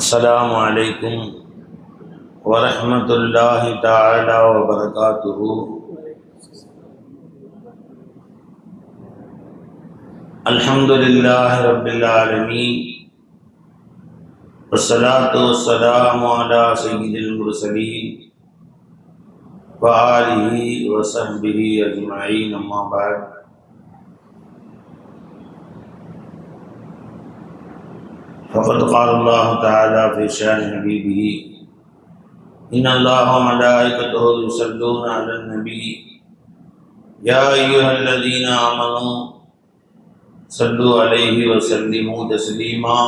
السلام عليكم ورحمة الله تعالى وبركاته. الحمد لله رب العالمين، والصلاة والسلام على سيد المرسلين وآله وصحبه أجمعين، أما بعد. فقد قال الله تعالى في شأن حبيبه: إن الله وملائكته يصلون على النبي يا أيها الذين آمنوا صلوا عليه وسلموا تسليما.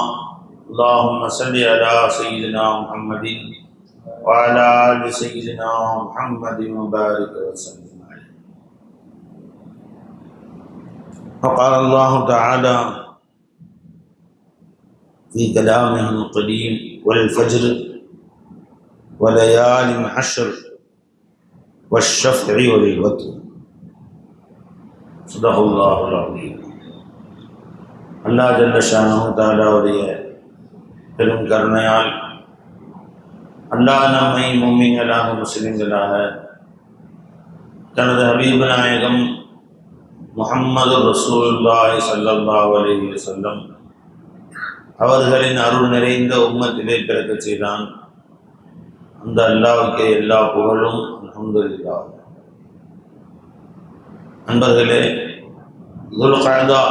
اللهم صل على سيدنا محمد وعلى آل سيدنا محمد وبارك وسلم عليه. وقال الله تعالى في كلامه القديم: والفجر وليال عشر والشفع والوتر. صدق الله العظيم. அல்லாஹ் ஜல்ல ஷானஹு தஆலாவுடைய பெரும் கருணையால் அல்லாஹ் நம்மை முஃமின்களாக முஸ்லிம்களாக தனது ஹபீபு நாயகம் முஹம்மது ரசூலுல்லாஹி ஸல்லல்லாஹு அலைஹி வஸல்லம் அவர்களின் அருள் நிறைந்த உம்மத்திலே பிறக்கச் செய்தான். அந்த அல்லாஹ்வுக்கே எல்லா புகழும். அல்ஹம்துலில்லாஹ். நண்பர்களே, துல்கஅதா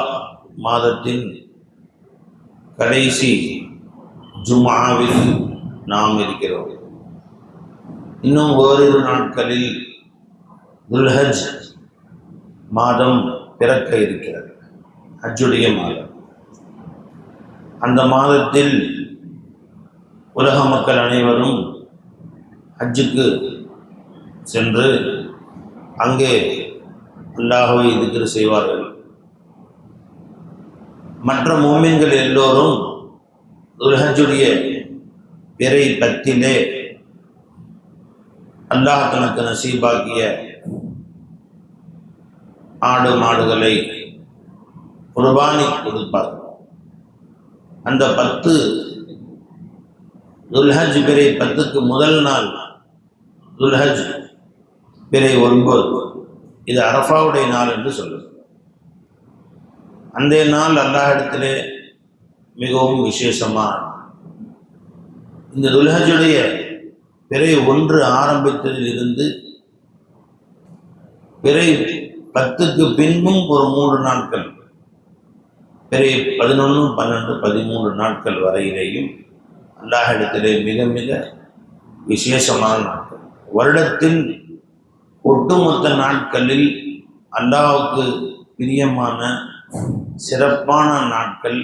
மாதத்தின் கடைசி ஜும்ஆவில் நாம் இருக்கிறோம். இன்னும் ஓரிரு நாட்களில் துல்ஹஜ் மாதம் பிறக்க இருக்கிறது, ஹஜ்ஜுடைய மாதம். அந்த மாதத்தில் உலக மக்கள் அனைவரும் ஹஜ்ஜுக்கு சென்று அங்கே அல்லாஹ்வை திக்ர் செய்வார்கள். மற்ற முஃமின்கள் எல்லோரும் துல்ஹஜ்ஜுடைய பிறை 10 அல்லாஹ் தனக்கு நசீபாக்கிய ஆடு மாடுகளை குர்பானி கொடுப்பார்கள். அந்த 10 துல்ஹஜ் பிறை 10க்கு முதல் நாள் துல்ஹஜ் பிறை 9, இது அரஃபாவுடைய நாள் என்று சொல்லுது. அந்த நாள் அல்லாஹ்விடத்திலே மிகவும் விசேஷமான. இந்த துல்ஹஜுடைய பிறை 1 ஆரம்பித்ததில் இருந்து பிறை 10க்கு பின்பும் ஒரு 3 நாட்கள், பிறை 11, 12, 13 நாட்கள் வரையிலேயும் அல்லாஹ்விடத்திலே மிக மிக விசேஷமான நாட்கள். வருடத்தின் ஒட்டுமொத்த நாட்களில் அல்லாஹ்வுக்கு பிரியமான சிறப்பான நாட்கள்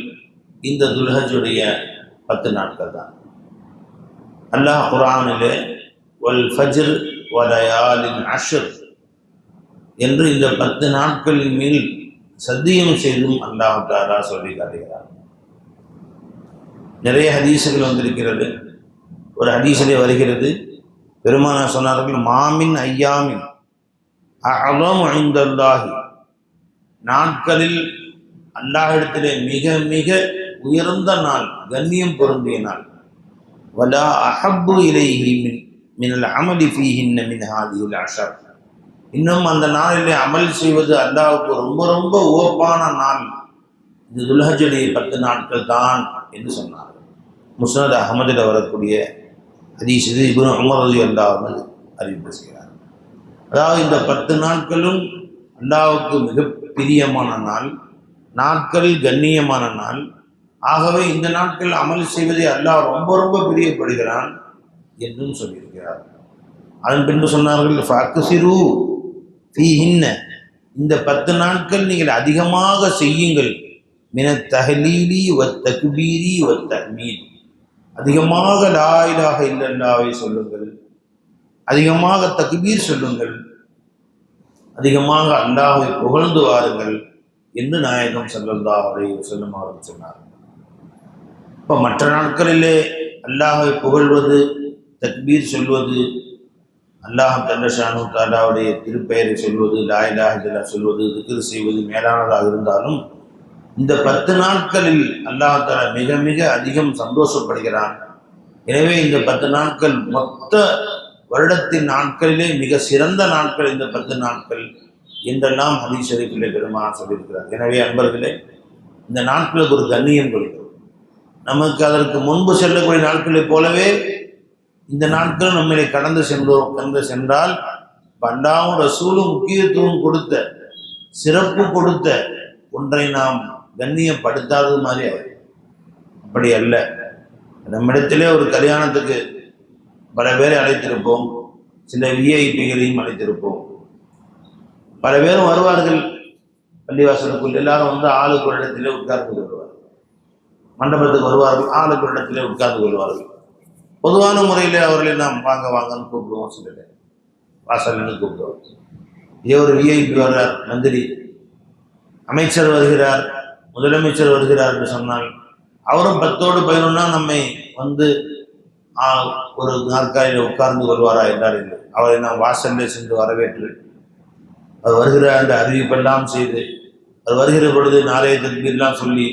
இந்த துல்ஹஜுடைய 10 நாட்கள் தான். அல்லாஹ் குர்ஆனிலே வல் ஃபஜ்ர் வலயாலின் அஷ்ர் என்று இந்த 10 நாட்களின் மேல் சத்தியம் செய்தும் அல்லாஹ் தஆலா சொல்லி காட்டுகிறார். நிறைய ஹதீஸுகள் வந்திருக்கிறது. ஒரு ஹதீஸிலே வருகிறது, பெருமானார் சொன்னார்கள்: மாமின் ஐயாமின் அஅலமு இன்தல்லாஹி, நாட்களில் அல்லாஹ்விடத்திலே மிக மிக உயர்ந்த நாள், கண்ணியம் பொருந்திய நாள். வலா அஹப்பு இலைஹி மினல் அமலி ஃபீஹின்ன மின் ஹாதிஹில் அஷர், இன்னும் அந்த நாளிலே அமல் செய்வது அல்லாஹ்வுக்கு ரொம்ப ரொம்ப உவப்பான நாள் இது துல்ஹஜுடைய 10 நாட்கள் தான் என்று சொன்னார். முஸ்னத் அஹ்மதில் வரக்கூடிய ஹதீஸ் இது. இப்னு உமர் ரலியல்லாஹு அன்ஹு அறிவிப்பு செய்கிறார். அதாவது இந்த 10 நாட்களும் அல்லாஹ்வுக்கு மிக பிரியமான நாள், நாட்கள் கண்ணியமான நாள். ஆகவே இந்த நாட்கள் அமல் செய்வதை அல்லாஹ் ரொம்ப ரொம்ப பிரியப்படுகிறான் என்றும் சொல்லியிருக்கிறார். அதன் பின்பு சொன்னார்கள்: ஃபஅக்ஸிரு ஃபீஹின்ன, இந்த 10 நாட்கள் நீங்கள் அதிகமாக செய்யுங்கள். மினத் தஹ்லீலி வத் தக்பீரி வத் தஹ்மீத், அதிகமாக லா இலாஹ இல்லல்லாஹ்வை சொல்லுங்கள், அதிகமாக தக்பீர் சொல்லுங்கள், அதிகமாக அல்லாஹ்வை புகழ்ந்து வாருங்கள் என்று நாயகம் ஸல்லல்லாஹு அலைஹி வஸல்லம் அவர்கள் சொன்னார். இப்போ மற்ற நாட்களிலே அல்லாஹ்வை புகழ்வது, தக்பீர் சொல்வது, அல்லாஹ் ஜல்ல ஷானஹு தஆலாவுடைய திருப்பெயரை சொல்வது, லா இலாஹ இல்லல்லாஹ் சொல்வது, திக்ர் செய்வது மேலானதாக இருந்தாலும் இந்த 10 நாட்களில் அல்லாஹ் தஆலா மிக மிக அதிகம் சந்தோஷப்படுகிறான். எனவே இந்த 10 நாட்கள் மொத்த வருடத்தின் நாட்களிலே மிக சிறந்த நாட்கள் இந்த 10 நாட்கள் என்றெல்லாம் ஹதீஸ் ஷரீஃபிலே பெருமானார் சொல்லியிருக்கிறார். எனவே அன்பர்களே, இந்த நாட்களுக்கு ஒரு கண்ணியம் கொடுக்கும். நமக்கு அதற்கு முன்பு செல்லக்கூடிய நாட்களைப் போலவே இந்த நாட்கள் நம்மளை கடந்து சென்றால் அல்லாஹ்வும் ரசூலும் முக்கியத்துவம் கொடுத்த, சிறப்பு கொடுத்த ஒன்றை நாம் கண்ணியப்படுத்தாதது மாதிரி ஆகும். அப்படி அல்ல. நம்மிடத்திலே ஒரு கல்யாணத்துக்கு பல பேரை அழைத்திருப்போம், சில விஐபிகளையும் அழைத்திருப்போம். பல பேரும் வருவார்கள் பள்ளிவாசலுக்குள், எல்லாரும் வந்து ஆளுக்கு ஒரு இடத்திலே உட்கார்ந்து கொள்வார்கள். மண்டபத்துக்கு வருவார்கள், ஆளுக்கு ஒரு இடத்திலே உட்கார்ந்து கொள்வார்கள். பொதுவான முறையில் அவர்களை நாம் வாங்க வாங்கன்னு கூப்பிடுவோம், சில பேர் வாசல்னு கூப்பிடுவோம். இதே ஒரு விஐபி வர்றார், மந்திரி, அமைச்சர் வருகிறார், முதலமைச்சர் வருகிறார் என்று சொன்னால் அவரும் 10ஓடு 11 நம்மை வந்து ஒரு நாற்காலியில் உட்கார்ந்து கொள்வாரா என்றால் இல்லை. அவரை நாம் வாசல்லே சென்று வரவேற்று அவர் வருகிற அந்த அறிவிப்பெல்லாம் செய்து, அது வருகிற பொழுது நாளைய தக்பீர்லாம் சொல்லி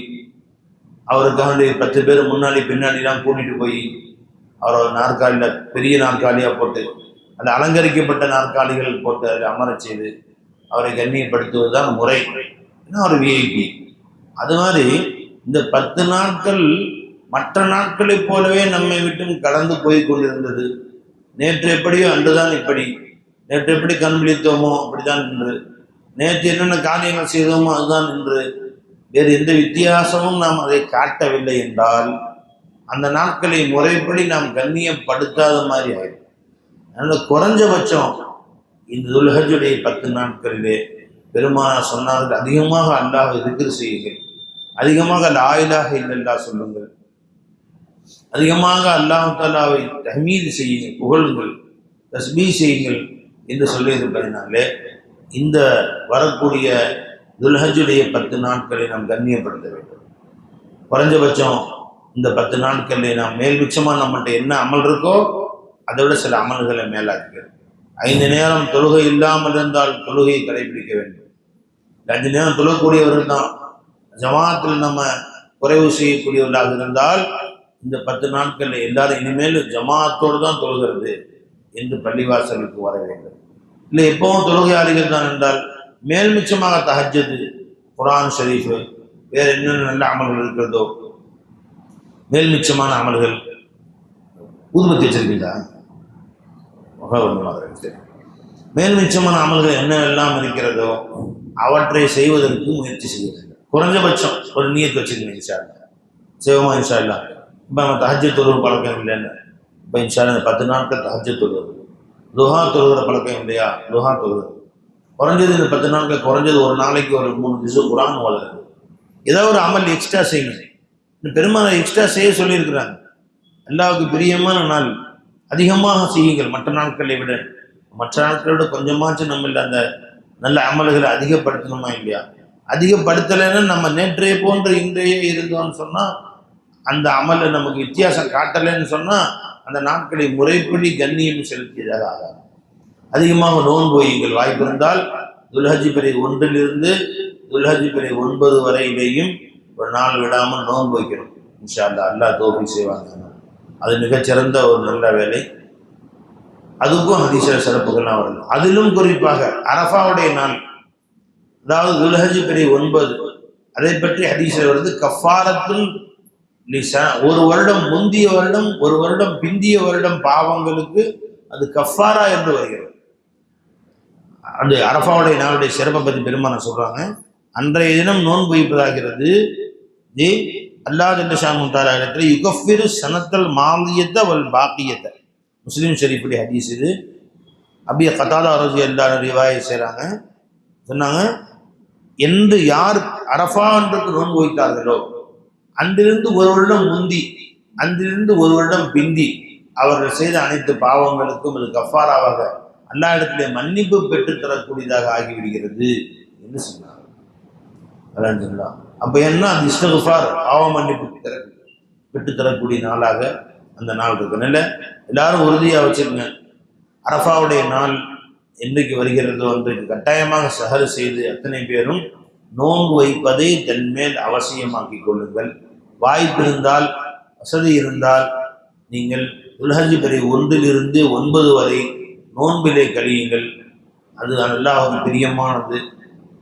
அவருக்காக 10 பேர் முன்னாடி பின்னாடிலாம் கூட்டிட்டு போய் அவரை நாற்காலியில் பெரிய நாற்காலியாக போட்டு, அந்த அலங்கரிக்கப்பட்ட நாற்காலிகள் போட்டு அதில் அமரச் செய்து அவரை கண்ணியப்படுத்துவது தான் முறை. ஏன்னா ஒரு விஐபி. அது மாதிரி இந்த 10 நாட்கள் மற்ற நாட்களைப் போலவே நம்மை விட்டும் கடந்து போய் கொண்டிருந்தது. நேற்று எப்படியோ அன்றுதான் இப்படி, நேற்று எப்படி கண் விழித்தோமோ அப்படித்தான் இன்று, நேற்று என்னென்ன காரியங்கள் செய்தோமோ அதுதான் இன்று, வேறு எந்த வித்தியாசமும் நாம் அதை காட்டவில்லை என்றால் அந்த நாட்களை முறைப்படி நாம் கண்ணியப்படுத்தாத மாதிரி ஆயிடும். அதனால் குறைஞ்சபட்சம் இந்த துல்ஹஜ்ஜுடைய 10 நாட்களிலே பெருமானார் சொன்னார்கள், அதிகமாக அல்லாஹ்வை திக்ர் செய்யுங்கள், அதிகமாக லா இலாஹ இல்லல்லாஹ் சொல்லுங்கள், அதிகமாக அல்லாஹ் தஆலாவை தஹ்மீத் செய்யுங்கள், புகழுங்கள், தஸ்பீஹ் செய்யுங்கள் என்று சொல்லியிருப்பதினாலே இந்த வரக்கூடிய துல்ஹஜ்ஜுடைய 10 நாட்களை நாம் கண்ணியப்படுத்த வேண்டும். குறைஞ்சபட்சம் இந்த 10 நாட்களில் நாம் மேல்மிச்சமாக நம்மகிட்ட என்ன அமல் இருக்கோ அதை விட சில அமல்களை மேலாக்குகிறது. 5 நேரம் தொழுகை இல்லாமல் இருந்தால் தொழுகையை கடைபிடிக்க வேண்டும். 5 நேரம் தொழக்கூடியவர்கள் தான், ஜமாத்தில் நம்ம குறைவு செய்யக்கூடியவர்களாக இருந்தால் இந்த 10 நாட்களில் எல்லாரும் இனிமேல் ஜமாத்தோடு தான் தொழுகிறது என்று பள்ளிவாசலுக்கு வர வேண்டும். இல்லை எப்பவும் தொழுகையாளிகள் தான் என்றால் மேல்மிச்சமாக தஹஜ்ஜுத், குர்ஆன் ஷரீஃபு, வேறு என்னென்ன நல்ல அமல்கள் இருக்கிறதோ மேல்மிச்சமான அமல்கள். ஊதுபத்தி வச்சிருக்கீங்களா? மேல்மிச்சமான அமல்கள் என்ன எல்லாம் இருக்கிறதோ அவற்றை செய்வதற்கு முயற்சி செய்யுங்கள். குறைஞ்சபட்சம் ஒரு நியத்து வச்சுக்கணும், இன்ஷா அல்லாஹ் செய்வோமா இன்ஷா அல்லாஹ். இப்போ நம்ம தஹஜ்ஜுத் தொழுகிற பழக்கம் இல்லைன்னு, இப்போ இன்ஷா அல்லாஹ் 10 நாட்கள் தஹஜ்ஜுத் தொழுகிறது, துஹா தொழுகிற பழக்கம் இல்லையா, துஹா தொழுகிறது. குறைஞ்சது இந்த 10 நாட்கள் குறைஞ்சது ஒரு நாளைக்கு ஒரு 3 ஜுஸு குர்ஆன் ஓதுறது. ஏதாவது ஒரு அமல் எக்ஸ்ட்ரா செய்யணும். இந்த பெருமாள் எக்ஸ்ட்ரா செய்ய சொல்லியிருக்கிறாங்க. அல்லாஹ்வுக்கு பிரியமான நாள், அதிகமாக செய்யுங்கள் மற்ற நாட்களை விட. மற்ற நாட்களை விட கொஞ்சமாச்சும் நம்ம அந்த நல்ல அமல்களை அதிகப்படுத்தணுமா இல்லையா? அதிகப்படுத்தலைன்னா நம்ம நேற்றைய போன்று இன்றைய இருந்தோம்னு சொன்னால் அந்த அமலை நமக்கு வித்தியாசம் காட்டலைன்னு சொன்னால் அந்த நாட்களை முறைப்படி கண்ணியம் செலுத்தியதாக ஆகாது. அதிகமாக நோன்பு வையுங்கள். வாய்ப்பு இருந்தால் துல்ஹஜ் பிறை 1 துல்ஹஜ் பிறை 9 வரையிலேயும் ஒரு நாள் விடாமல் நோன்பு வைக்கணும். இன்ஷா அல்லாஹ், அல்லாஹ் தௌஃபீக் செய்வாங்க. அது மிகச்சிறந்த ஒரு நல்ல வேலை. அதுக்கும் ஹதீஸில் சிறப்புகள்லாம் வருது. அதிலும் குறிப்பாக அரஃபாவுடைய நாள், அதாவது துல்ஹஜ் பிறை 9, அதை பற்றி ஹதீஸில் வருது. கஃபாரத்துல் லிஸான், ஒரு வருடம் முந்திய வருடம், ஒரு வருடம் பிந்திய வருடம் பாவங்களுக்கு அது கஃபாரா என்று வருகிறது. அந்த அரஃபாவுடைய நாளுடைய சிறப்பை பற்றி பெருமானார் சொல்றாங்க. அன்றைய தினம் நோன்பு வைப்பதாகிறது அல்லாஹ் ஜல்ல ஷானஹு தஆலா இடத்துல யுகஃபிரு சனத்தல் மாலியத்த வல் பாக்கியத்த. முஸ்லிம் ஷரீஃபுடைய ஹதீஸ் இது. அபி கதாதா ரலியல்லாஹு அன்ஹு ரிவாயத் செய்றாங்க. சொன்னாங்க, என்று யார் அரஃபா அன்றைக்கு நோன்பு வைத்தார்களோ அன்றிலிருந்து ஒரு வருடம் முந்தி, அன்றிலிருந்து ஒரு வருடம் பிந்தி அவர்கள் செய்த அனைத்து பாவங்களுக்கும் அது கஃபாராவாக அல்லாஹ் இடத்திலே மன்னிப்பு பெற்றுத்தரக்கூடியதாக ஆகிவிடுகிறது என்று சொன்னார். அப்ப என்ன, அந்த இஸ்திக்ஃபார், பாவ மன்னிப்பு பெற்றுத்தரக்கூடிய நாளாக அந்த நாள் இருக்கனால எல்லாரும் உறுதியாக வச்சிருங்க. அரஃபாவுடைய நாள் என்றைக்கு வருகிறதோ அன்றைக்கு கட்டாயமாக சஹர் செய்து அத்தனை பேரும் நோன்பு வைப்பதை தன்மேல் அவசியமாக்கிக் கொள்ளுங்கள். வாய்ப்பு இருந்தால், வசதி இருந்தால் நீங்கள் துல்ஹஜ் பிறை 1 to 9 வரை நோன்பிலே கழியுங்கள். அது அல்லாஹ்வுக்கு பிரியமானது.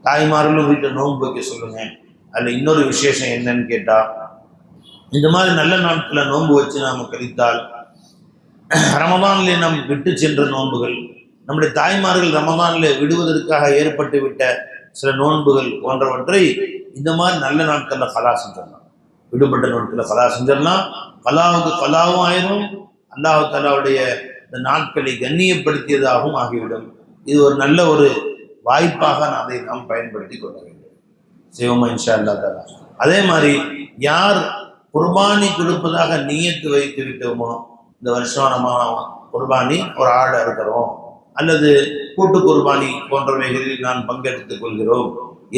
தாய்மார்களும் வீட்டில் நோன்பு வைக்க சொல்லுங்க. அதில் இன்னொரு விசேஷம் என்னன்னு கேட்டால், இந்த மாதிரி நல்ல நாட்களில் நோன்பு வச்சு நாம் கழித்தால் ரமதானிலே நாம் விட்டு சென்ற நோன்புகள், நம்முடைய தாய்மார்கள் ரமதானிலே விடுவதற்காக ஏற்பட்டு விட்ட சில நோன்புகள் போன்றவற்றை இந்த மாதிரி நல்ல நாட்களில் கலா செஞ்சிடலாம். விடுபட்ட நாட்களில் கலா செஞ்சிடலாம். கலாவுக்கு கலாவும் ஆயிரும், அல்லாஹ் தஆலாவுடைய இந்த நாட்களை கண்ணியப்படுத்தியதாகவும் ஆகிவிடும். இது ஒரு நல்ல ஒரு வாய்ப்பாக அதை நாம் பயன்படுத்தி கொள்ள வேண்டும். செய்வோமா இன்ஷா அல்லாஹ் தஆலா. அதே மாதிரி யார் குர்பானி கொடுப்பதாக நியத்து வைத்து விட்டோமோ, இந்த வருஷம் நம்ம குர்பானி ஒரு ஆடு அறுக்கிறோம் அல்லது கூட்டு குர்பானி போன்றவைகளில் நான் பங்கெடுத்துக் கொள்கிறோம்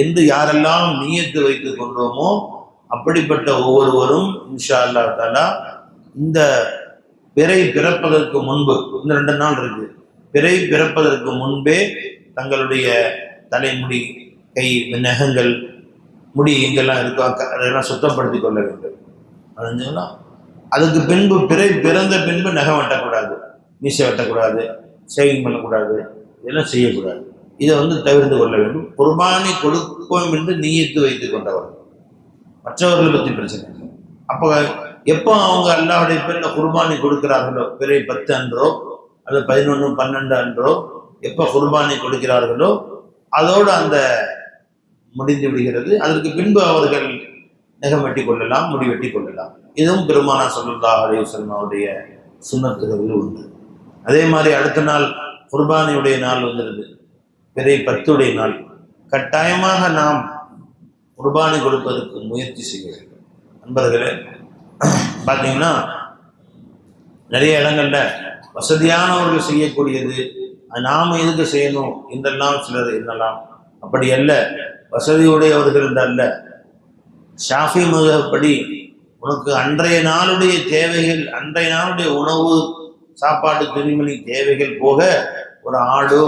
என்று யாரெல்லாம் நியத்து வைத்துக் கொண்டோமோ, அப்படிப்பட்ட ஒவ்வொருவரும் இன்ஷா அல்லாஹ் தஆலா இந்த பிறை பிறப்பதற்கு முன்பு, இந்த 2 நாள் இருக்கு, பிறை பிறப்பதற்கு முன்பே தங்களுடைய தலைமுடி, கை, நகங்கள், முடி எங்கெல்லாம் இருக்கோ அதெல்லாம் சுத்தப்படுத்தி கொள்ள வேண்டும். அதுக்கு பின்பு பிறை பிறந்த பின்பு நகம் வெட்டக்கூடாது, மீசை வெட்டக்கூடாது, சேவிங் பண்ணக்கூடாது, இதெல்லாம் செய்யக்கூடாது. இதை தவிர்த்து கொள்ள வேண்டும். குர்பானி கொடுப்போம் என்று நியத்து வைத்துக் கொண்டவர்கள், மற்றவர்களை பற்றி பிரச்சனை இல்லை. அப்போ எப்போ அவங்க அல்லாஹ்வுடைய பேரில் குர்பானி கொடுக்கிறார்களோ, பிறை 10 அன்றோ அல்லது 11, 12 அன்றோ எப்போ குர்பானி கொடுக்கிறார்களோ அதோடு அந்த முடிந்து விடுகிறது. அதற்கு பின்பு அவர்கள் நகம் வெட்டி கொள்ளலாம், முடி வெட்டி கொள்ளலாம். இதுவும் பெருமானார் ஸல்லல்லாஹு அலைஹி வஸல்லம் அவருடைய சுன்னத்துகளில் உண்டு. அதே மாதிரி அடுத்த நாள் குர்பானியுடைய நாள் வந்துடுது, பிறை 10 நாள். கட்டாயமாக நாம் குர்பானி கொடுப்பதற்கு முயற்சி செய்ய வேண்டும். நண்பர்களே, பார்த்தீங்கன்னா நிறைய இடங்கள்ல வசதியானவர்கள் செய்யக்கூடியது, நாம் எதுக்கு செய்யணும் என்றெல்லாம் சிலர் எண்ணலாம். அப்படி அல்ல. வசதியுடையவர்கள் என்று அல்ல, ஷாஃபி மذஹப்படி உனக்கு அன்றைய நாளுடைய தேவைகள், அன்றைய நாளுடைய உணவு, சாப்பாடு, துணிமணி தேவைகள் போக ஒரு ஆடோ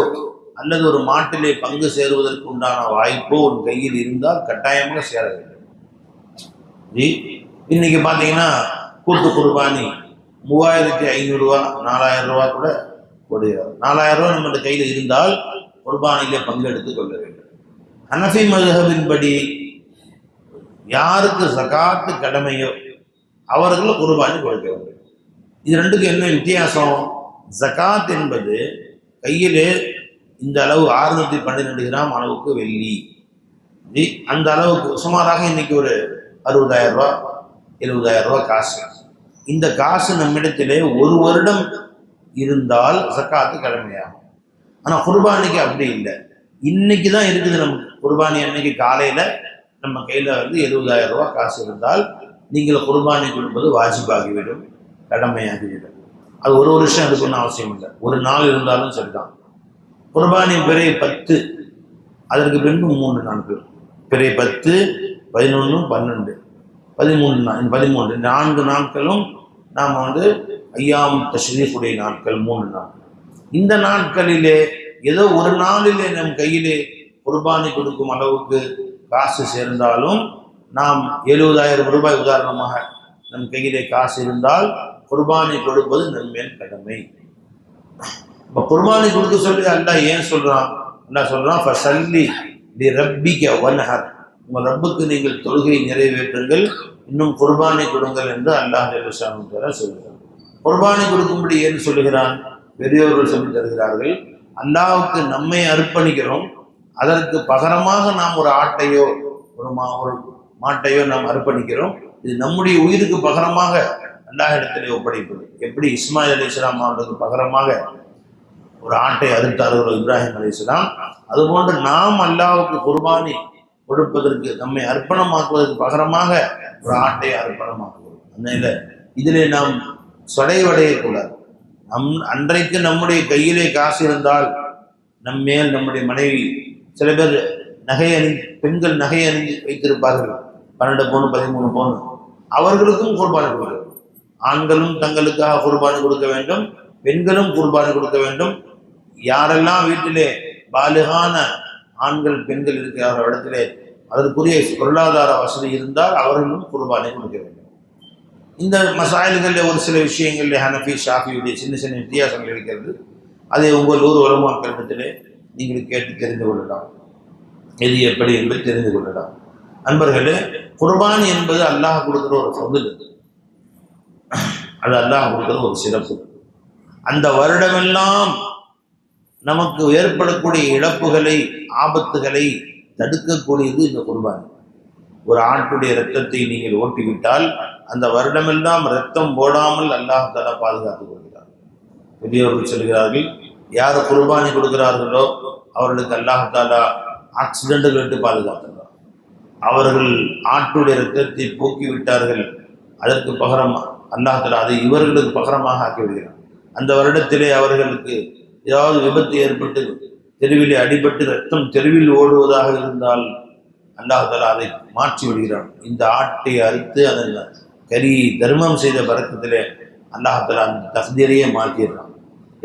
அல்லது ஒரு மாட்டிலே பங்கு சேருவதற்கு உண்டான வாய்ப்போ உன் கையில் இருந்தால் கட்டாயமாக சேர வேண்டும். இன்னைக்கு பார்த்தீங்கன்னா கூட்டு குர்பானி 3500 ரூபா, 4000 ரூபா கூட போடுகிறார். 4000 ரூபா நம்மளுடைய கையில் இருந்தால் குர்பானிலே பங்கெடுத்து கொள்ள வேண்டும். ஹனஃபி மذஹபின்படி யாருக்கு ஜகாத்து கடமையோ அவர்கள் குர்பானி கொடுக்க வேண்டும். இது ரெண்டுக்கும் என்ன வித்தியாசம்? ஜகாத் என்பது கையிலே இந்த அளவு 612 கிராம் அளவுக்கு வெள்ளி, அந்த அளவுக்கு சுமாராக இன்னைக்கு ஒரு 60,000 ரூபா 70,000 ரூபா காசு. இந்த காசு நம்மிடத்திலே ஒரு வருடம் இருந்தால் ஜகாத்து கடமையாகும். ஆனால் குர்பானிக்கு அப்படி இல்லை. இன்னைக்கு தான் இருக்குது. நமக்கு குர்பானி அன்னைக்கு காலையில் நம்ம கையில் 70,000 ரூபா காசு இருந்தால் நீங்கள் குர்பானி கொடுப்பது வாஜிபாகிவிடும், கடமையாகிவிடும். அது ஒரு வருஷம் அதுக்கு ஒன்றும் அவசியம் இல்லை, ஒரு நாள் இருந்தாலும் சரிதான். குர்பானி பிறை 10, அதற்கு பின்பு 3 நாட்கள், பிறை 10, 11, 12, 13, 4 நாட்களும் நாம் ஐயாம் தஷ்ரீஃபுடைய நாட்கள், 3 நாட்கள். இந்த நாட்களிலே ஏதோ ஒரு நாளிலே நம் கையிலே குர்பானி கொடுக்கும் அளவுக்கு காசு சேர்ந்தாலும், நாம் 70,000 ரூபாய் உதாரணமாக நம் கையிலே காசு இருந்தால் குர்பானி கொடுப்பது நன்மேல் கடமை. இப்போ குர்பானி கொடுக்க சொல்லி அல்லாஹ் ஏன் சொல்றான்? அல்லாஹ் சொல்றான், ஃபஸல்லி லிரப்பிக வன்ஹர், உங்கள் ரப்புக்கு நீங்கள் தொழுகையை நிறைவேற்றுங்கள், இன்னும் குர்பானி கொடுங்கள் என்று அல்லாஹ் ஜல்லஷானு தஆலா சொல்கிறார். குர்பானி கொடுக்கும்படி ஏன் சொல்லுகிறான்? பெரியோர்கள் சொல்லி தருகிறார்கள், அல்லாஹ்வுக்கு நம்மை அர்ப்பணிக்கிறோம், அதற்கு பகரமாக நாம் ஒரு ஆட்டையோ ஒரு மாட்டையோ நாம் அர்ப்பணிக்கிறோம். இது நம்முடைய உயிருக்கு பகரமாக அல்லாஹ் இடத்திலே ஒப்படைப்பது. எப்படி இஸ்மாயில் அலைஹிஸ்ஸலாம் அவர்களுக்கு பகரமாக ஒரு ஆட்டை அறுத்தார்கள் இப்ராஹிம் அலைஹிஸ்ஸலாம், அதுபோன்று நாம் அல்லாஹ்வுக்கு குர்பானி கொடுப்பதற்கு, நம்மை அர்ப்பணமாக்குவதற்கு பகரமாக ஒரு ஆட்டை அர்ப்பணமாக்குவோம். அதனால இதிலே நாம் சொடைவடையக்கூடாது. அன்றைக்கு நம்முடைய கையிலே காசு இருந்தால் நம்மேல் நம்முடைய மனைவி, சில பேர் பெண்கள் நகை அணிந்து வைத்திருப்பார்கள், 12 பவுன் 13 பவுன், அவர்களுக்கும் குர்பானி கொடுக்க வேண்டும். ஆண்களும் தங்களுக்காக குர்பானி கொடுக்க வேண்டும், பெண்களும் குர்பானி கொடுக்க வேண்டும். யாரெல்லாம் வீட்டிலே பாலிகான ஆண்கள் பெண்கள் இருக்கிற இடத்திலே அதற்குரிய பொருளாதார வசதி இருந்தால் அவர்களும் குர்பானி கொடுக்க வேண்டும். இந்த மசாயில்களில் ஒரு சில விஷயங்களில் ஹனஃபி ஷாஃபியுடைய சின்ன சின்ன வித்தியாசங்கள் இருக்கிறது. அதை உங்கள் ஊர் உலமாக்களிடத்திலே நீங்கள் கேட்டு தெரிந்து கொள்ளலாம், எது எப்படி என்பதை தெரிந்து கொள்ளலாம். நண்பர்களே, குர்பான் என்பது அல்லாஹ் கொடுக்குற ஒரு ஃபضل, அது அல்லாஹ் கொடுக்குற ஒரு சிறப்பு. அந்த வருடமெல்லாம் நமக்கு ஏற்படக்கூடிய இழப்புகளை, ஆபத்துகளை தடுக்கக்கூடியது இந்த குர்பான். ஒரு ஆட்டுடைய இரத்தத்தை நீங்கள் ஓட்டிவிட்டால் அந்த வருடமெல்லாம் இரத்தம் போடாமல் அல்லாஹ் தஆலா பாதுகாத்துக் கொள்கிறார். பெரியவர்கள் சொல்கிறார்கள், யார் குர்பானி கொடுக்கிறார்களோ அவர்களுக்கு அல்லாஹ் தஆலா ஆக்சிடென்ட்கள் விட்டு பாதுகாத்துள்ளார். அவர்கள் ஆட்டுடைய இரத்தத்தை போக்கிவிட்டார்கள், அதற்கு பகரம் அல்லாஹ் தஆலா அதை இவர்களுக்கு பகரமாக ஆக்கிவிடுகிறார். அந்த வருடத்திலே அவர்களுக்கு ஏதாவது விபத்து ஏற்பட்டு தெருவிலே அடிபட்டு ரத்தம் தெருவில் ஓடுவதாக இருந்தால் அல்லாஹ் தஆலா அதை மாற்றி விடுகிறான். இந்த ஆட்டை அறுத்து அதன் கறி தர்மம் செய்த பரக்கத்திலே அல்லாஹ் தஆலா அந்த தக்தீரையே மாற்றிடுறான்.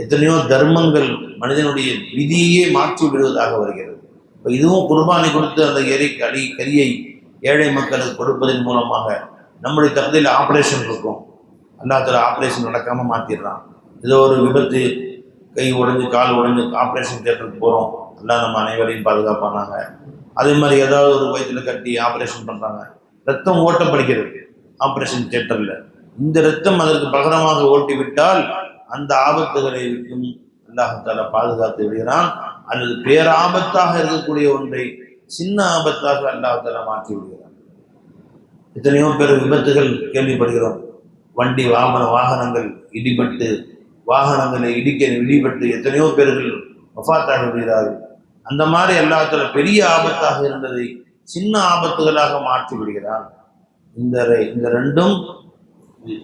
எத்தனையோ தர்மங்கள் மனிதனுடைய விதியையே மாற்றி விடுவதாக வருகிறது. இப்போ இதுவும் குர்பானை கொடுத்து அந்த கரியை ஏழை மக்களுக்கு கொடுப்பதன் மூலமாக நம்முடைய தகுதியில் ஆப்ரேஷன் இருக்கும், அல்லாஹ் தஆலா ஆப்ரேஷன் நடக்காமல் மாற்றிடுறான். ஏதோ ஒரு விபத்து, கை உடைஞ்சு கால் உடைஞ்சு ஆப்ரேஷன் தியேட்டருக்கு போகிறோம், எல்லாம் நம்ம அனைவரையும் பாதுகாப்பானாங்க. அதே மாதிரி ஏதாவது ஒரு வயிற்றில் கட்டி ஆப்ரேஷன் பண்ணுறாங்க, ரத்தம் ஓட்டப்படுகிறது ஆப்ரேஷன் தியேட்டரில். இந்த ரத்தம் அதற்கு பகரமாக ஓட்டிவிட்டால் அந்த ஆபத்துகளை விட்டும் அல்லாஹ் தஆலா பாதுகாத்து விடுகிறான். அல்லது பேராபத்தாக இருக்கக்கூடிய ஒன்றை சின்ன ஆபத்தாக அல்லாஹ் தஆலா மாற்றி விடுகிறான். எத்தனையோ பேர் விபத்துகள் கேள்விப்படுகிறோம். வண்டி வாகனங்கள் இடிபட்டு, வாகனங்களை இடிபட்டு எத்தனையோ பேர்கள் வஃபாத்தாக விடுகிறார்கள். அந்த மாதிரி அல்லாஹ் தஆலா பெரிய ஆபத்தாக இருந்ததை சின்ன ஆபத்துகளாக மாற்றி விடுகிறான். இந்த ரெண்டும்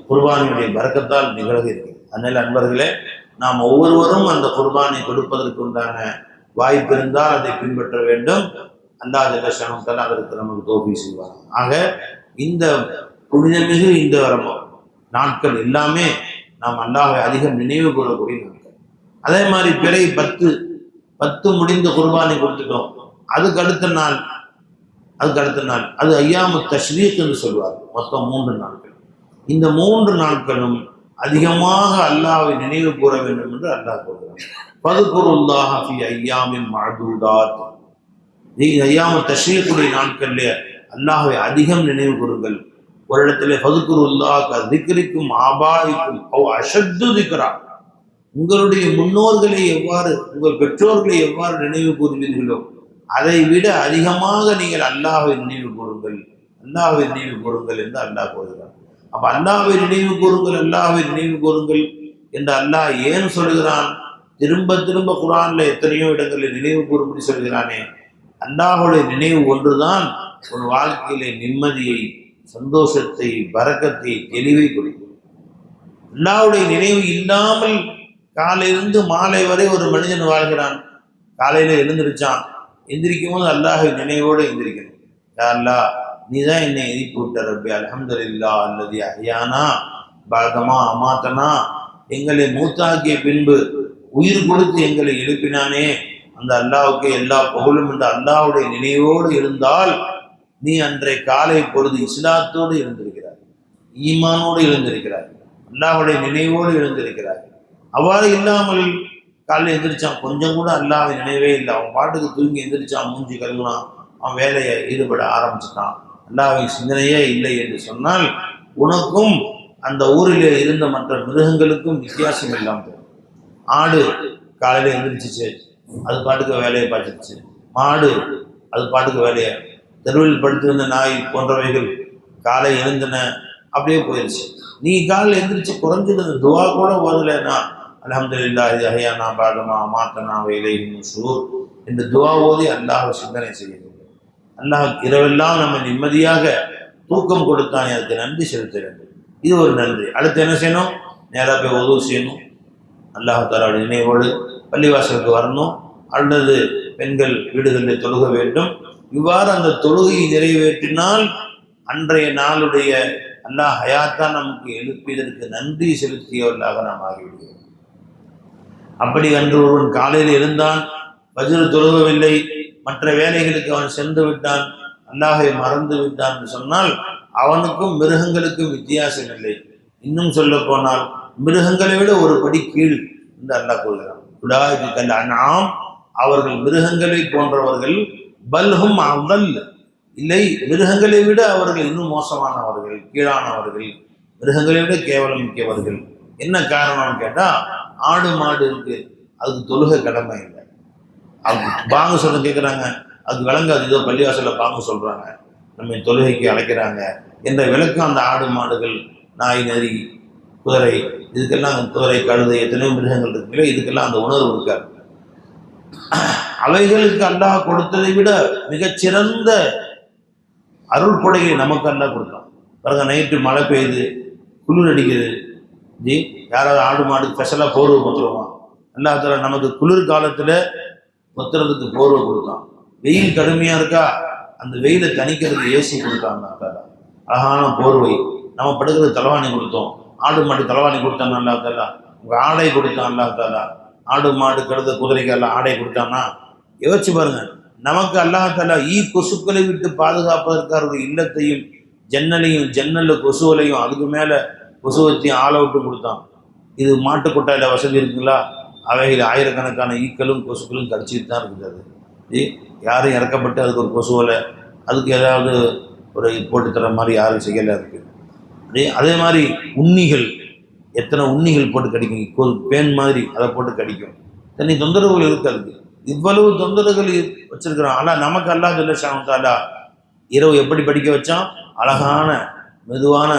குர்பானியுடைய பரக்கத்தால் நிகழ்க இருக்கிறது. அதனால் அன்பர்களே, நாம் ஒவ்வொருவரும் அந்த குர்பானை கொடுப்பதற்கு உண்டான வாய்ப்பு இருந்தால் அதை பின்பற்ற வேண்டும். அல்லாஹ் ஜல்ல ஷஅனுஹு அதற்கு நமக்கு தௌஃபீக் செய்வார். ஆக இந்த புனிதமிகு இந்த நாட்கள் எல்லாமே நாம் அல்லாஹ்வை அதிகம் நினைவு கூறக்கூடிய நாட்கள். அதே மாதிரி பிறை 10 முடிந்து குர்பானை கொடுத்துட்டோம், அதுக்கு அடுத்த நாள் அது ஐயாமு தஷ்ரீக் என்று சொல்வார். மொத்தம் 3 நாட்கள். இந்த 3 நாட்களும் அதிகமாக அல்லாஹ்வை நினைவு கூற வேண்டும் என்று அல்லாஹ் கூறுகிறார். ஃபதுகுருல்லாஹ ஃபீ ஐயாமின் மஅதூதாத். ஐயாமு தஷ்ரீக்குடைய நாட்களிலே அல்லாஹ்வை அதிகம் நினைவு கூறுங்கள். ஒரு இடத்துல ஃபதுகுருல்லாஹ கதிக்ரிக்கும் ஆபாயிக்கும் அவ் அஷத்து திக்ரா. உங்களுடைய முன்னோர்களை எவ்வாறு, உங்கள் பெற்றோர்களை எவ்வாறு நினைவு கூறுவீர்களோ அதை விட அதிகமாக நீங்கள் அல்லாஹ்வை நினைவு கூறுங்கள், அல்லாஹ்வை நினைவு கூறுங்கள் என்று அல்லாஹ் கூறுகிறார். அப்ப அல்லாஹ்வை நினைவு கூறுங்கள், அல்லாஹ்வை நினைவு கூறுங்கள் என்று அல்லாஹ் ஏன் சொல்கிறான்? திரும்ப திரும்ப குர்ஆன்ல எத்தனையோ இடங்களில் நினைவு கூறும்படி சொல்கிறானே. அல்லாஹ்வுடைய நினைவு ஒன்றுதான் ஒரு வாழ்க்கையிலே நிம்மதியை, சந்தோஷத்தை, பரக்கத்தை, தெளிவை கொடுக்கும். அல்லாஹ்வுடைய நினைவு இல்லாமல் காலையிலிருந்து மாலை வரை ஒரு மனிதன் வாழ்கிறான். காலையில எழுந்திருச்சான், எந்திரிக்கும் போது அல்லாஹ் நினைவோடு எந்திரிக்கணும். யா அல்லாஹ், நீதான் என்னை எழுப்பி விட்ட ரப்பி, அல்ஹம்துலில்லாஹ் அல்லதி அஹ்யானா பஅதமா அமாத்தனா. எங்களை மூத்தாக்கிய பின்பு உயிர் கொடுத்து எங்களை எழுப்பினானே, அந்த அல்லாஹ்வுக்கு எல்லா புகழும். இந்த அல்லாஹ்வுடைய நினைவோடு இருந்தால் நீ அன்றைய காலை பொழுது இஸ்லாத்தோடு எழுந்திருக்கிறாய், ஈமானோடு எழுந்திருக்கிறாய், அல்லாஹ்வுடைய நினைவோடு எழுந்திருக்கிறாய். அவ்வாறு இல்லாமல் காலையில் எந்திரிச்சான், கொஞ்சம் கூட அல்லாஹ்வை நினைவே இல்லை, அவன் பாட்டுக்கு தூங்கி எந்திரிச்சான், மூஞ்சி கழுவினான், அவன் வேலையை ஈடுபட ஆரம்பிச்சுட்டான், அல்லாஹ்வை சிந்தனையே இல்லை என்று சொன்னால் உனக்கும் அந்த ஊரிலே இருந்த மற்ற மிருகங்களுக்கும் வித்தியாசம் இல்லாமல் போகும். ஆடு காலையில் எந்திரிச்சிச்சு, அது பாட்டுக்கு வேலையை பார்த்துச்சு. மாடு அது பாட்டுக்கு வேலையை, தெருவில் படுத்திருந்த நாய் போன்றவைகள் காலை எழுந்தன, அப்படியே போயிடுச்சு. நீ காலையில் எந்திரிச்சு குறைஞ்சது துவா கூட ஓதலைன்னா அல்ஹம்துலில்லாஹி அஹ்யானா பஅதமா அமாத்தனா வ இலைஹி நுஷூர் என்று துவா ஓதி அல்லாஹ்வை சிந்தனை செய்ய வேண்டும். அல்லாஹ் இரவெல்லாம் நம்ம நிம்மதியாக தூக்கம் கொடுத்தானே, அதுக்கு நன்றி செலுத்த வேண்டும். இது ஒரு நன்றி. அடுத்து என்ன செய்யணும்? நேராக போய் உதவு செய்யணும், அல்லாஹ் தஆலாவுடைய நினைவோடு பள்ளிவாசலுக்கு வரணும், அல்லது பெண்கள் வீடுகளில் தொழுக வேண்டும். இவ்வாறு அந்த தொழுகையை நிறைவேற்றினால் அன்றைய நாளுடைய அல்லாஹ் ஹயாத்தா நமக்கு எழுப்பியதற்கு நன்றி செலுத்தியவர்களாக நாம் ஆகிவிடுகிறோம். அப்படி அன்று ஒருவன் காலையில் எழுந்தான், ஃபஜ்ர் தொழுகவில்லை, மற்ற வேலைகளுக்கு அவன் சென்று விட்டான், அல்லாஹை மறந்து விட்டான் என்று சொன்னால் அவனுக்கும் மிருகங்களுக்கும் வித்தியாசம் இல்லை. இன்னும் சொல்ல போனால் மிருகங்களை விட ஒரு படி கீழ் என்று அல்லாஹ் கூறுகிறான். உலாயிகல் அன்ஆம், அவர்கள் மிருகங்களை போன்றவர்கள். பல்ஹும் அதல், இல்லை மிருகங்களை விட அவர்கள் இன்னும் மோசமானவர்கள், கீழானவர்கள், மிருகங்களை விட கேவலம் மிக்கவர்கள். என்ன காரணம்னு கேட்டா, ஆடு மாடு இருக்கு, அதுக்கு தொழுகை கடமை இல்லை. அவங்க பாங்கு சொல்ல கேட்குறாங்க, அது விளங்காது, ஏதோ பள்ளிவாசலில் பாங்கு சொல்றாங்க, நம்ம தொழுகைக்கு அழைக்கிறாங்க என்ற விளக்கம் அந்த ஆடு மாடுகள், நாய், நரி, குதிரை, இதுக்கெல்லாம் குதிரை, கழுதை, எத்தனையோ மிருகங்கள் இருக்குல்ல, இதுக்கெல்லாம் அந்த உணர்வு இருக்காது. அவைகளுக்கு அல்லாஹ் கொடுத்ததை விட மிகச்சிறந்த அருள் கொடையை நமக்கு அல்லாஹ் கொடுத்தான். பாருங்க, நைட்டு மழை பெய்யுது, குளிர் அடிக்குது, ஜி யாராவது ஆடு மாடு ஸ்பெஷலாக போர்வை கொடுத்துருவான். அல்லாஹ் தஆலா நமக்கு குளிர் காலத்தில் கொத்துறதுக்கு போர்வை கொடுத்தான். வெயில் கடுமையாக இருக்கா, அந்த வெயிலை தணிக்கிறதுக்கு ஏசி கொடுத்தாங்க. அழகான போர்வை, நம்ம படுக்கிறது தலவாணி கொடுத்தோம். ஆடு மாடு தலவாணி கொடுத்தாங்க அல்லாஹ் தஆலா. உங்கள் ஆடை கொடுத்தான் அல்லாஹ் தஆலா. ஆடு மாடு கழுத குதிரைக்கு எல்லாம் ஆடை கொடுத்தான்னா யோசிச்சு பாருங்க. நமக்கு அல்லாஹ் தஆலா கொசுக்களை விட்டு பாதுகாப்பதற்காக ஒரு இல்லத்தையும் ஜன்னலையும், ஜன்னல்ல கொசுவலையும், அதுக்கு மேலே கொசுவத்தையும் ஆள் அவுட்டும் கொடுத்தான். இது மாட்டு கொட்டாயில் வசதி இருக்குங்களா? அவைகள் ஆயிரக்கணக்கான ஈக்களும் கொசுக்களும் கடிச்சிட்டு தான் இருக்குது. அது யாரும் இறக்கப்பட்டு அதுக்கு ஒரு கொசுவலை, அதுக்கு ஏதாவது ஒரு போட்டுத்தர மாதிரி யாரும் செய்யலை அதுக்கு. அதே மாதிரி உண்ணிகள், எத்தனை உண்ணிகள் போட்டு கடிக்கும், பேன் மாதிரி அதை போட்டு கடிக்கும். தனி தொந்தரவுகள் இருக்காது. இவ்வளவு தொந்தரவுகள் வச்சிருக்கிறோம். ஆனால் நமக்கு அல்லாஹ் ஜல்ல ஷானஹு தஆலா இரவு எப்படி படிக்க வச்சான்? அழகான மெதுவான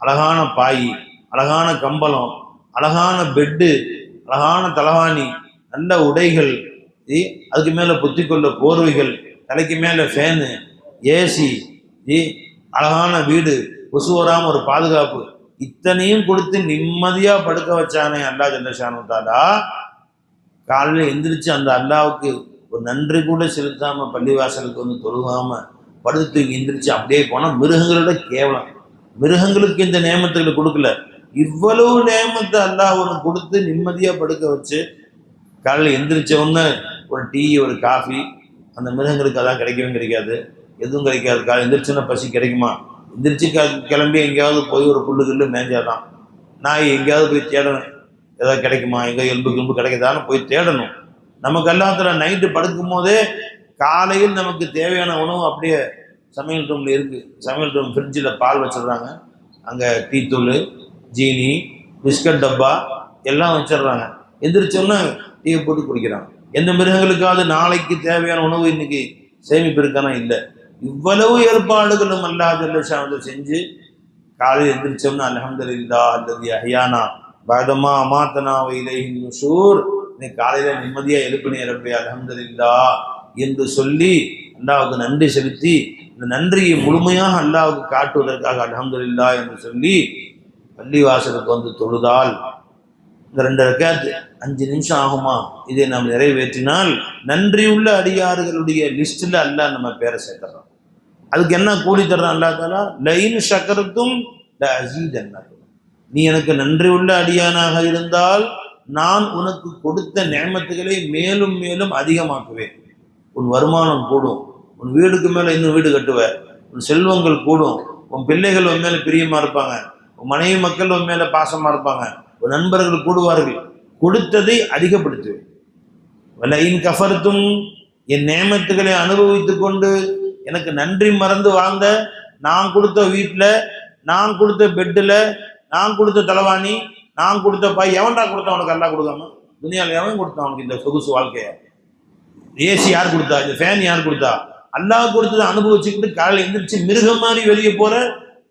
அழகான பாய், அழகான கம்பளம், அழகான பெட்டு, அழகான தலவாணி, நல்ல உடைகள், அதுக்கு மேலே பொத்திக்கொள்ள போர்வைகள், தலைக்கு மேலே ஃபேனு, ஏசி, அழகான வீடு, கொசு வராமல் ஒரு பாதுகாப்பு, இத்தனையும் கொடுத்து நிம்மதியாக படுக்க வச்சானே அல்லாஹ் ஜல்ல ஷானஹு தஆலா. காலையில் எந்திரிச்சு அந்த அல்லாவுக்கு ஒரு நன்றி கூட செலுத்தாமல் பள்ளிவாசலுக்கு வந்து தொழுகாமல் படுத்து எந்திரிச்சு அப்படியே போனால் மிருகங்களோட கேவலம். மிருகங்களுக்கு இந்த நேமத்துகளை கொடுக்கல, இவ்வளவு நேமத்தை அல்லாஹ் ஒன்று கொடுத்து நிம்மதியாக படுக்க வச்சு காலையில் எந்திரிச்சவொன்னு ஒரு டீ, ஒரு காஃபி, அந்த மிருகங்களுக்கு அதான் கிடைக்கவே கிடைக்காது, எதுவும் கிடைக்காது. காலை எந்திரிச்சுன்னா பசி கிடைக்குமா? எந்திரிச்சு கிளம்பி எங்கேயாவது போய் ஒரு புல்லுக்குள்ளே மேஞ்சாதான். நாய் எங்கேயாவது போய் தேடணும், ஏதாவது கிடைக்குமா, எங்கே எலும்பு கிளம்பு கிடைக்குதான்னு போய் தேடணும். நமக்கு எல்லாத்துல நைட்டு படுக்கும் போதே காலையில் நமக்கு தேவையான உணவு அப்படியே சமையல் ரூமில் இருக்குது. சமையல் ரூம் ஃப்ரிட்ஜில் பால் வச்சிடுறாங்க, அங்கே டீத்தூள், ஜீனி, பிஸ்கட் டப்பா எல்லாம் வச்சிடுறாங்க. எந்திரிச்சோன்னா டீயை போட்டு குடிக்கிறாங்க. எந்த மிருகங்களுக்காவது நாளைக்கு தேவையான உணவு இன்னைக்கு சேமிப்பு இருக்கானா? இல்லை. இவ்வளவு ஏற்பாடுகளும் அல்லாஹ் ஜல்ல ஷானஹு செஞ்சு காலையில் எந்திரிச்சோம்னா அல்ஹம்துலில்லாஹ் அல்லதி அஹ்யானா பஅதமா அமாத்தனா வ இலைஹி நுஷூர், இன்னைக்கு காலையில் நிம்மதியாக எழுப்பினே ரப்பே அல்ஹம்துலில்லாஹ் என்று சொல்லி அல்லாஹ்வுக்கு நன்றி செலுத்தி, இந்த நன்றியை முழுமையாக அல்லாஹ்வுக்கு காட்டுவதற்காக அல்ஹம்துலில்லாஹ் என்று சொல்லி பள்ளிவாசலுக்கு வந்து தொழுதால் இந்த 2 ரக்காத் 5 நிமிஷம் ஆகுமா? இதை நாம் நிறைவேற்றினால் நன்றியுள்ள அடியாறுகளுடைய லிஸ்டில் அல்லாஹ் நம்ம பேரை சேர்த்துறோம். அதுக்கு என்ன கூலி தர்றான் அல்லாஹ் தஆலா? லஇன் ஷக்கர்தும் லஅஸீதன்னகும், நீ எனக்கு நன்றி உள்ள அடியானாக இருந்தால் நான் உனக்கு கொடுத்த நிஅமத்துகளை மேலும் மேலும் அதிகமாக்குவேன். உன் வருமானம் கூடும், உன் வீடுக்கு மேலே இன்னும் வீடு கட்டுவ, உன் செல்வங்கள் கூடும், உன் பிள்ளைகள் உன் மேலே பிரியமா இருப்பாங்க, உன் மனைவி மக்கள் உன் மேலே பாசமா இருப்பாங்க, உன் நண்பர்கள் கூடுவார்கள். கொடுத்ததை அதிகப்படுத்துவேன். வலஇன் கஃபர்தும், என் நிஅமத்துகளை அனுபவித்துக் கொண்டு எனக்கு நன்றி மறந்து வாழ்ந்த, நான் கொடுத்த வீட்டில், நான் கொடுத்த பெட்டில், நான் கொடுத்த தலவாணி, நான் கொடுத்த பாய், எவன்டா கொடுத்தான் உனக்கு? அல்லாஹ் கொடுக்காம துனியாவில் எவன் கொடுத்தான் உனக்கு இந்த சொகுசு வாழ்க்கையை? ஏசி யார் கொடுத்தா? இந்த ஃபேன் யார் கொடுத்தா? அல்லாஹ் கொடுத்ததை அனுபவிச்சுக்கிட்டு காலையில் எந்திரிச்சு மிருகம் மாதிரி வெளியே போற,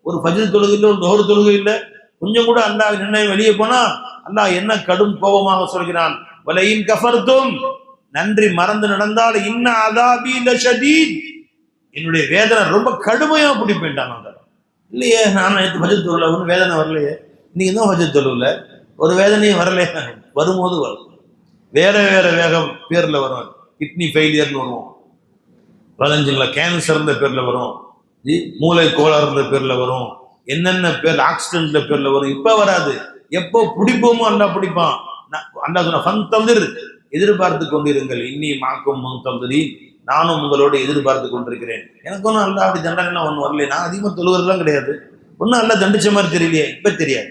ஒரு ஃபஜ்ர் தொழுகை இல்லை, ஒரு துஹர் தொழுகை இல்லை, கொஞ்சம் கூட அல்லாஹ் நிர்ணயம் வெளியே போனா அல்லாஹ் என்ன கடும் கோபமாக சொல்கிறான்? வலஇன் கஃபர்தும், நன்றி மறந்து நடந்தால் இன்ன அதாபி லஷதீத், என்னுடைய வேதனை ரொம்ப கடுமையாக பிடிப்பேன்ட்டான். இல்லையே, நான் நேற்று ஃபஜ்ர் தொழுல ஒன்றும் வேதனை வரலையே, இன்னைக்கு தான் ஃபஜ்ர் தொழுல ஒரு வேதனையும் வரலையே. வரும்போது வரும், வேற வேற வேகம் பேரில் வரும். கிட்னி ஃபெயிலியர்னு வருவோம், 15 கேன்சர்ன்ற பேரில் வரும், மூளை கோளாறுன்ற பேரில் வரும், என்னென்ன பேர் ஆக்சிடென்ட்ல பேரில் வரும். இப்போ வராது, எப்போ பிடிப்போமோ அல்லாஹ் பிடிப்பான். அல்லாஹ் சொன்ன ஃபந்தந்திர், எதிர்பார்த்து கொண்டிருங்கள், இன்னி மாக்கும் முந்தந்திரி, நானும் உங்களோடு எதிர்பார்த்து கொண்டிருக்கிறேன். எனக்கு ஒன்றும் அல்ல அப்படி தண்டனை ஒன்றும் வரல, நான் அதிகமாக தொழுகிறதுலாம் கிடையாது, ஒன்றும் அல்ல தண்டிச்ச மாதிரி தெரியலையே, இப்போ தெரியாது.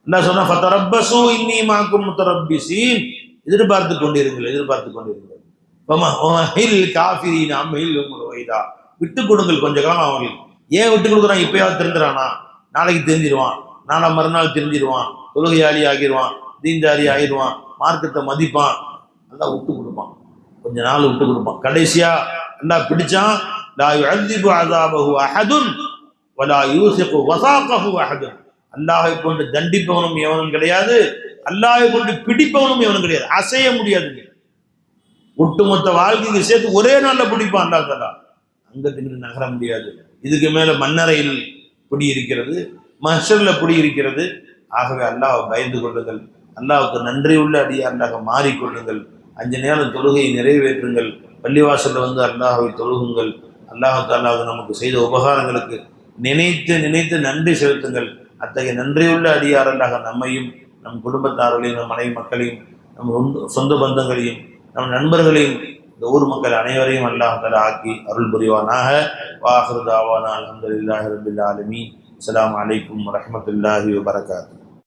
என்ன சொன்னா ஃபதரப்பசு இன்னி மாக்கும் முத்தரப்பிசீன், எதிர்பார்த்து கொண்டிருங்கள், எதிர்பார்த்து கொண்டிருங்கள். காஃபிரீன் அம்ஹில்ஹும் ருவைதா, விட்டு கொடுங்கள் கொஞ்ச காலம் அவர்கள். ஏன் விட்டு கொடுக்குறான்? இப்பயாவது தெரிஞ்சிடானா, நாளைக்கு தெரிஞ்சிருவான், நாளை மறுநாள் தெரிஞ்சிருவான், தொழுகையாளி ஆகிடுவான், தீன்தாரி ஆகிடுவான், மார்க்கத்தை மதிப்பான், நல்லா விட்டு கொடுப்பான், கொஞ்ச நாள் விட்டு கொடுப்பான். கடைசியா நல்லா பிடிச்சான், லா யுஅذிபு அஸாபஹு அஹதுன் வலா யூஸிகு வஸாகஹு அஹதுன், அல்லாஹ்வை கொண்டு தண்டிப்பவனும் எவனும் கிடையாது, அல்லாஹ்வை கொண்டு பிடிப்பவனும் எவனும் கிடையாது. அசைய முடியாது, ஒட்டுமொத்த வாழ்க்கைக்கு சேர்த்து ஒரே நாள்ல பிடிப்பான் அல்லாஹ் தஆலா, அங்கத்துக்கு நகர முடியாது. இதுக்கு மேல மண்ணறையில் பிடி இருக்கிறது, மஹ்ஷர்ல பிடி இருக்கிறது. ஆகவே அல்லாஹ்வை பயந்து கொள்ளுங்கள், அல்லாஹ்வுக்கு நன்றி உள்ள அடியார்களாக மாறிக்கொள்ளுங்கள், 5 நேரம் தொழுகையை நிறைவேற்றுங்கள், பள்ளிவாசல்ல வந்து அல்லாஹ்வை தொழுகுங்கள், அல்லாஹ் தஆலா நமக்கு செய்த உபகாரங்களுக்கு நினைத்து நினைத்து நன்றி செலுத்துங்கள். அத்தகைய நன்றியுள்ள அடியார்களாக நம்மையும் நம் குடும்பத்தார்களையும் நம் மனைவி மக்களையும் நம் சொந்த பந்தங்களையும் நம் நண்பர்களையும் இந்த ஊர் மக்கள் அனைவரையும் அல்லாஹ் தஆலா ஆக்கி அருள் புரிவானாக. வாஹிரு தாவானா அல்ஹம்துலில்லாஹி ரப்பில் ஆலமீன். அஸ்ஸலாமு அலைக்கும் வரஹ்மத்துல்லாஹி வபரகாத்துஹு.